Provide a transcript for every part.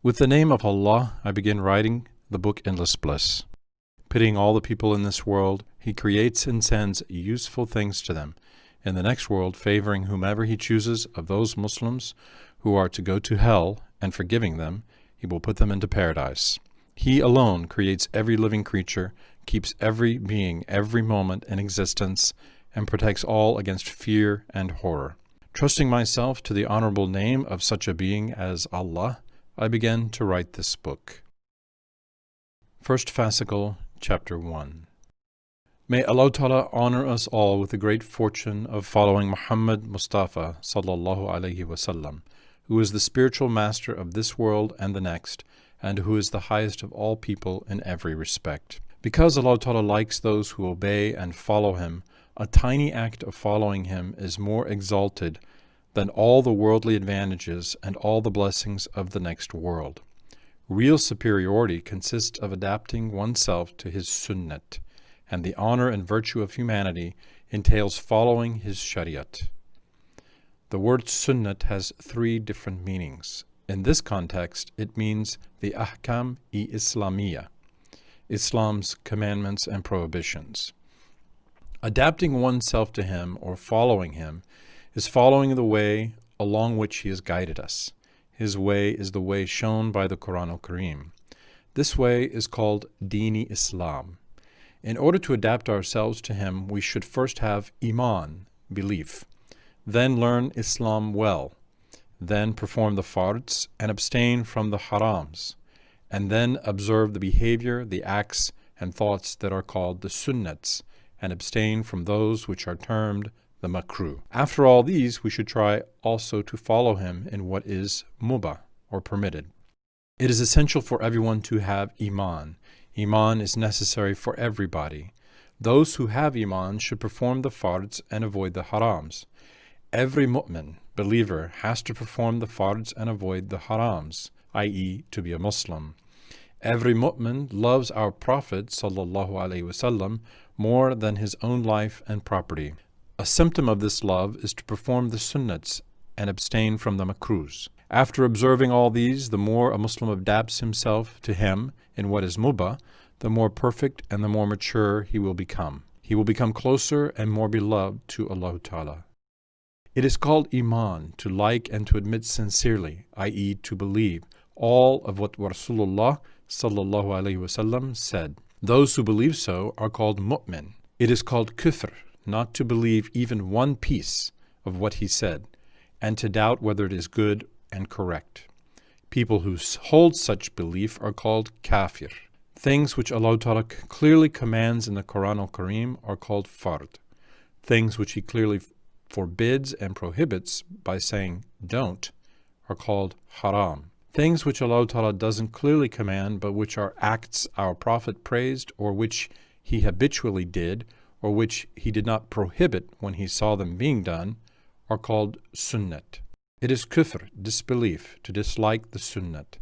With the name of Allah, I begin writing the book Endless Bliss. Pitying all the people in this world, He creates and sends useful things to them. In the next world, favoring whomever He chooses of those Muslims who are to go to hell, and forgiving them, He will put them into paradise. He alone creates every living creature, keeps every being every moment in existence, and protects all against fear and horror. Trusting myself to the honorable name of such a being as Allah, I began to write this book. First Fascicle, Chapter 1. May Allah Ta'ala honor us all with the great fortune of following Muhammad Mustafa sallallahu alaihi wasallam, who is the spiritual master of this world and the next, and who is the highest of all people in every respect. Because Allah Ta'ala likes those who obey and follow Him, a tiny act of following Him is more exalted than all the worldly advantages and all the blessings of the next world. Real superiority consists of adapting oneself to His sunnat, and the honor and virtue of humanity entails following His shariat. The word sunnat has three different meanings. In this context, it means the ahkam-i Islamiyya, Islam's commandments and prohibitions. Adapting oneself to Him or following Him is following the way along which He has guided us. His way is the way shown by the Quran al-Karim. This way is called Dini Islam. In order to adapt ourselves to Him, we should first have Iman, belief, then learn Islam well, then perform the fards and abstain from the harams, and then observe the behavior, the acts, and thoughts that are called the sunnats, and abstain from those which are termed the makruh. After all these, we should try also to follow Him in what is mubah, or permitted. It is essential for everyone to have Iman. Iman is necessary for everybody. Those who have Iman should perform the fards and avoid the harams. Every mu'min, believer, has to perform the fards and avoid the harams, i.e., to be a Muslim. Every mu'min loves our Prophet sallallahu alaihi wasallam more than his own life and property. A symptom of this love is to perform the sunnats and abstain from the makruhs. After observing all these, the more a Muslim adapts himself to Him in what is mubah, the more perfect and the more mature he will become. He will become closer and more beloved to Allah Ta'ala. It is called Iman, to like and to admit sincerely, i.e., to believe, all of what Rasulullah sallallahu alaihi wasallam said. Those who believe so are called mu'min. It is called kufr, not to believe even one piece of what he said, and to doubt whether it is good and correct. People who hold such belief are called kafir. Things which Allah Ta'ala clearly commands in the Quran al-Karim are called fard. Things which He clearly forbids and prohibits by saying don't are called haram. Things which Allah Ta'ala doesn't clearly command but which are acts our Prophet praised or which He habitually did or which He did not prohibit when He saw them being done are called sunnat. It is kufr, disbelief, to dislike the sunnat.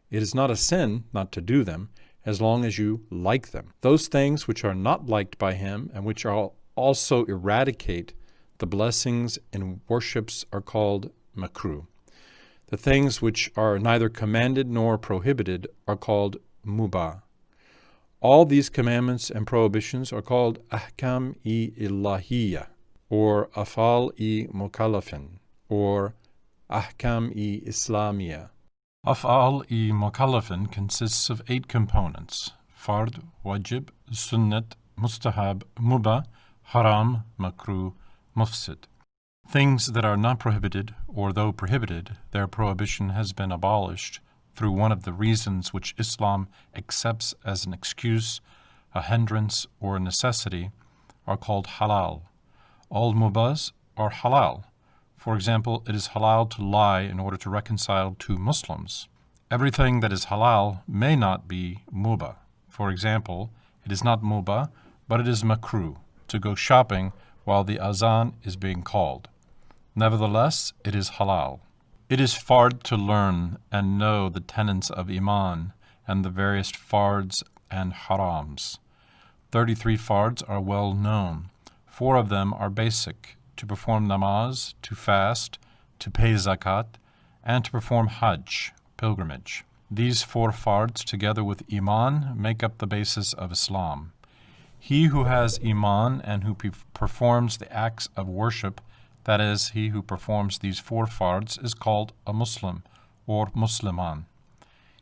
It is not a sin not to do them as long as you like them. Those things which are not liked by Him and which are also eradicate the blessings in worships are called makruh. The things which are neither commanded nor prohibited are called mubah. All these commandments and prohibitions are called ahkam-i ilahiyya, or afal-i mukallafin, or ahkam-i islamiyya. Afal-i mukallafin consists of 8 components: fard, wajib, sunnat, mustahab, mubah, haram, makruh, mufsid. Things that are not prohibited, or though prohibited, their prohibition has been abolished through one of the reasons which Islam accepts as an excuse, a hindrance, or a necessity, are called halal. All mubahs are halal. For example, it is halal to lie in order to reconcile two Muslims. Everything that is halal may not be mubah. For example, it is not mubah, but it is makruh to go shopping while the azan is being called. Nevertheless, it is halal. It is fard to learn and know the tenets of Iman and the various fards and harams. 33 fards are well known. 4 of them are basic: to perform namaz, to fast, to pay zakat, and to perform hajj, pilgrimage. These 4 fards, together with Iman, make up the basis of Islam. He who has Iman and who performs the acts of worship, that is, he who performs these 4 fards, is called a Muslim or Musliman.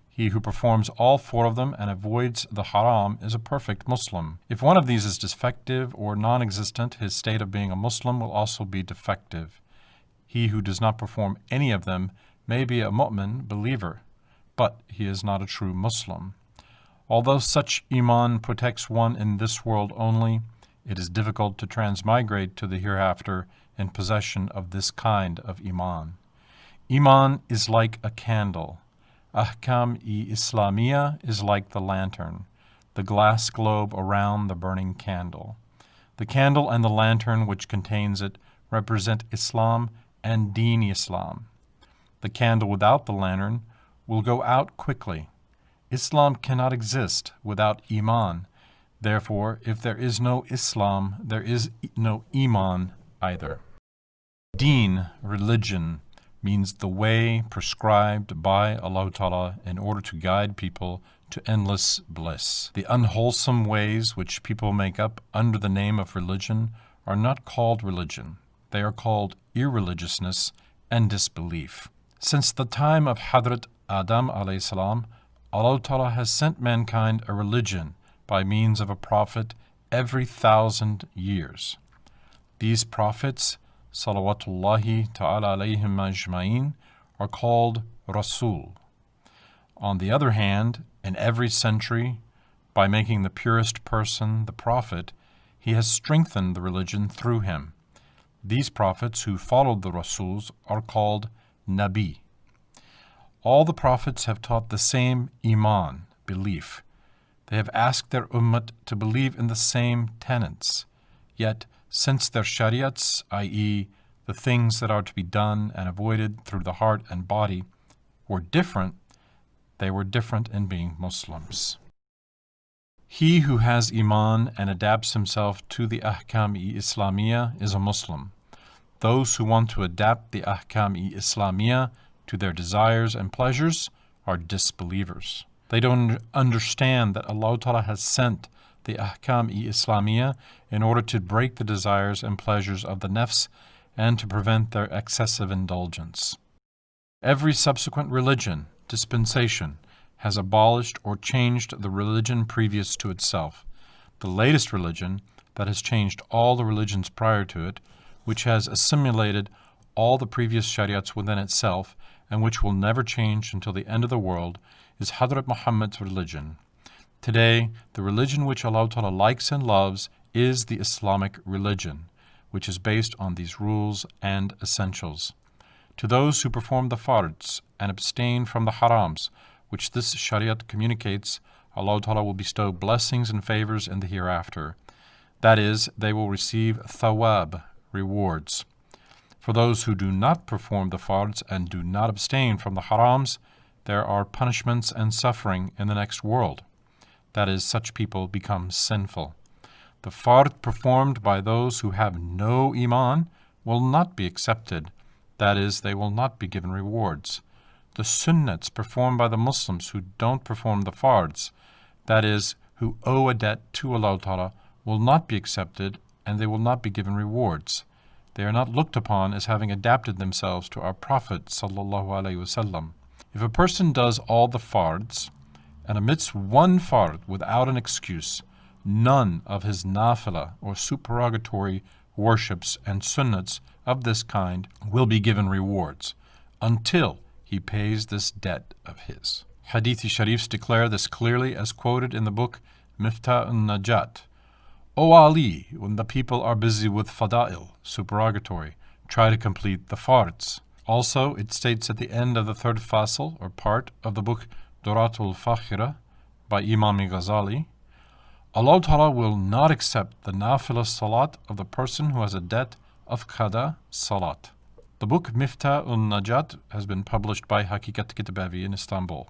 He who performs all 4 of them and avoids the haram is a perfect Muslim. If one of these is defective or non-existent, his state of being a Muslim will also be defective. He who does not perform any of them may be a mu'min, believer, but he is not a true Muslim. Although such Iman protects one in this world only, it is difficult to transmigrate to the hereafter in possession of this kind of Iman. Iman is like a candle. Ahkam-i Islamiyya is like the lantern, the glass globe around the burning candle. The candle and the lantern which contains it represent Islam and Deen Islam. The candle without the lantern will go out quickly. Islam cannot exist without Iman. Therefore, if there is no Islam, there is no Iman either. Deen, religion, means the way prescribed by Allah Ta'ala in order to guide people to endless bliss. The unwholesome ways which people make up under the name of religion are not called religion. They are called irreligiousness and disbelief. Since the time of Hadrat Adam alayhi salam, Allah Ta'ala has sent mankind a religion by means of a prophet every 1,000 years. These prophets, salawatullahi ta'ala alayhim ajma'in, are called Rasul. On the other hand, in every century, by making the purest person the prophet, he has strengthened the religion through him. These prophets who followed the Rasuls are called Nabi. All the prophets have taught the same Iman, belief. They have asked their ummah to believe in the same tenets. Yet, since their shariats, i.e., the things that are to be done and avoided through the heart and body, were different, they were different in being Muslims. He who has Iman and adapts himself to the Ahkam-i Islamiyya is a Muslim. Those who want to adapt the Ahkam-i Islamiyya to their desires and pleasures are disbelievers. They don't understand that Allah Ta'ala has sent the Ahkam-i Islamiyya in order to break the desires and pleasures of the nafs and to prevent their excessive indulgence. Every subsequent religion, dispensation, has abolished or changed the religion previous to itself. The latest religion, that has changed all the religions prior to it, which has assimilated all the previous shariats within itself, and which will never change until the end of the world, is Hadrat Muhammad's religion. Today, the religion which Allah Ta'ala likes and loves is the Islamic religion, which is based on these rules and essentials. To those who perform the fards and abstain from the harams, which this shariat communicates, Allah Ta'ala will bestow blessings and favors in the hereafter. That is, they will receive thawab, rewards. For those who do not perform the fards and do not abstain from the harams, there are punishments and suffering in the next world. That is, such people become sinful. The fard performed by those who have no Iman will not be accepted. That is, they will not be given rewards. The sunnats performed by the Muslims who don't perform the fards, that is, who owe a debt to Allah Ta'ala, will not be accepted and they will not be given rewards. They are not looked upon as having adapted themselves to our Prophet sallallahu alaihi wasallam. If a person does all the fards and omits one fard without an excuse, none of his nafila or supererogatory worships and sunnats of this kind will be given rewards until he pays this debt of his. Hadithi Sharifs declare this clearly as quoted in the book Miftah al-Najat. O Ali, when the people are busy with fada'il, supererogatory, try to complete the fards. Also, it states at the end of the third fasl, or part, of the book Duratul Fakhira by Imam Ghazali, Allah Ta'ala will not accept the nafila salat of the person who has a debt of qada salat. The book Miftah al-Najat has been published by Hakikat Kitabavi in Istanbul.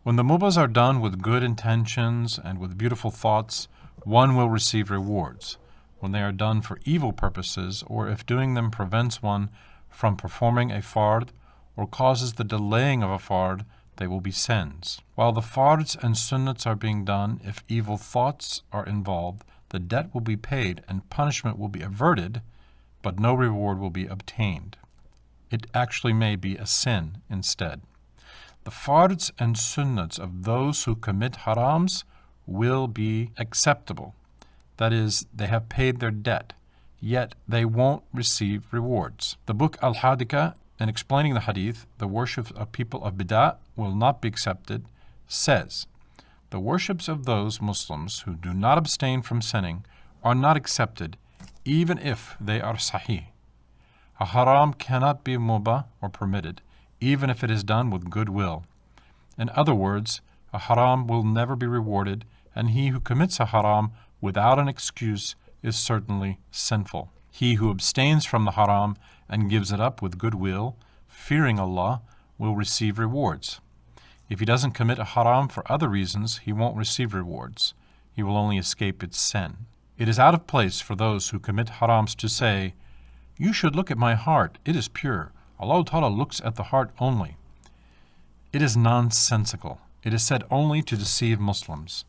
When the mubas are done with good intentions and with beautiful thoughts, one will receive rewards. When they are done for evil purposes, or if doing them prevents one from performing a fard or causes the delaying of a fard, they will be sins. While the fards and sunnats are being done, if evil thoughts are involved, the debt will be paid and punishment will be averted, but no reward will be obtained. It actually may be a sin instead. The fards and sunnats of those who commit harams will be acceptable. That is, they have paid their debt, yet they won't receive rewards. The book Al-Hadika, in explaining the hadith, the worship of people of bid'ah will not be accepted, says, the worships of those Muslims who do not abstain from sinning are not accepted, even if they are sahih. A haram cannot be mubah or permitted, even if it is done with goodwill. In other words, a haram will never be rewarded, and he who commits a haram without an excuse is certainly sinful. He who abstains from the haram and gives it up with goodwill, fearing Allah, will receive rewards. If he doesn't commit a haram for other reasons, he won't receive rewards. He will only escape its sin. It is out of place for those who commit harams to say, "You should look at my heart, it is pure. Allah Ta'ala looks at the heart only." It is nonsensical. It is said only to deceive Muslims.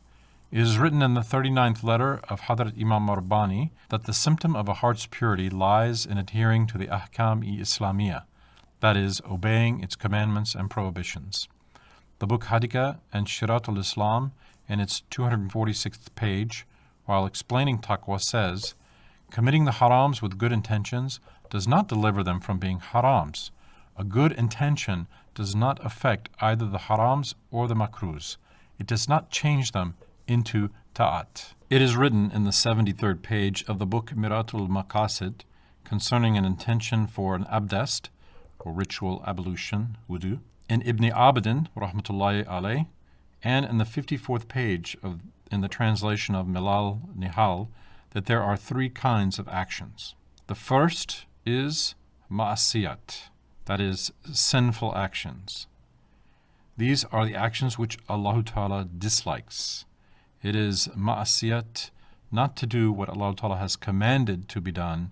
It is written in the 39th letter of Hadrat Imam Rabbani that the symptom of a heart's purity lies in adhering to the Ahkam-i Islamiyah, that is, obeying its commandments and prohibitions. The book Hadika and Shirat al-Islam, in its 246th page, while explaining Taqwa, says, committing the harams with good intentions does not deliver them from being harams. A good intention does not affect either the harams or the makruhs. It does not change them into ta'at. It is written in the 73rd page of the book Miratul Maqasid concerning an intention for an abdest, or ritual ablution, wudu, in Ibn Abidin, rahmatullahi alayh, and in the 54th page in the translation of Milal Nihal, that there are three kinds of actions. The first is ma'asiyat, that is, sinful actions. These are the actions which Allah Ta'ala dislikes. It is ma'asiyat, not to do what Allah Ta'ala has commanded to be done,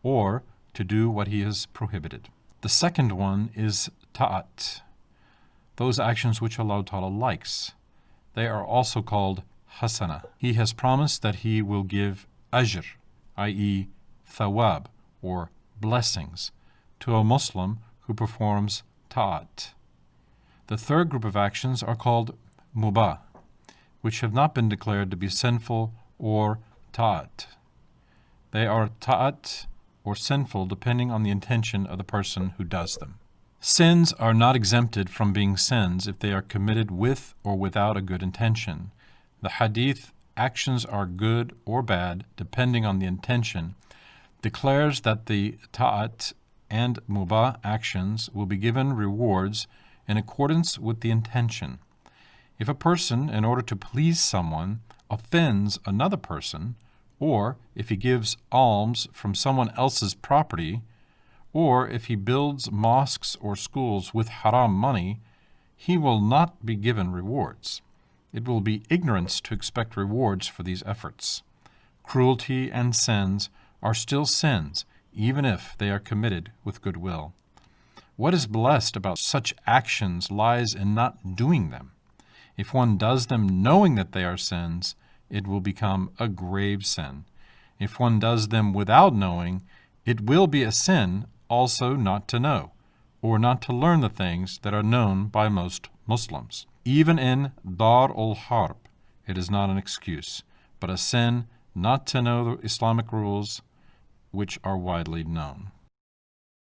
or to do what He has prohibited. The second one is ta'at, those actions which Allah Ta'ala likes. They are also called hasana. He has promised that He will give ajr, i.e. thawab, or blessings, to a Muslim who performs ta'at. The third group of actions are called mubah, which have not been declared to be sinful or ta'at. They are ta'at or sinful depending on the intention of the person who does them. Sins are not exempted from being sins if they are committed with or without a good intention. The hadith, actions are good or bad depending on the intention, declares that the ta'at and mubah actions will be given rewards in accordance with the intention. If a person, in order to please someone, offends another person, or if he gives alms from someone else's property, or if he builds mosques or schools with haram money, he will not be given rewards. It will be ignorance to expect rewards for these efforts. Cruelty and sins are still sins, even if they are committed with goodwill. What is blessed about such actions lies in not doing them. If one does them knowing that they are sins, it will become a grave sin. If one does them without knowing, it will be a sin also not to know, or not to learn the things that are known by most Muslims. Even in Dar ul-Harb, it is not an excuse, but a sin not to know the Islamic rules which are widely known.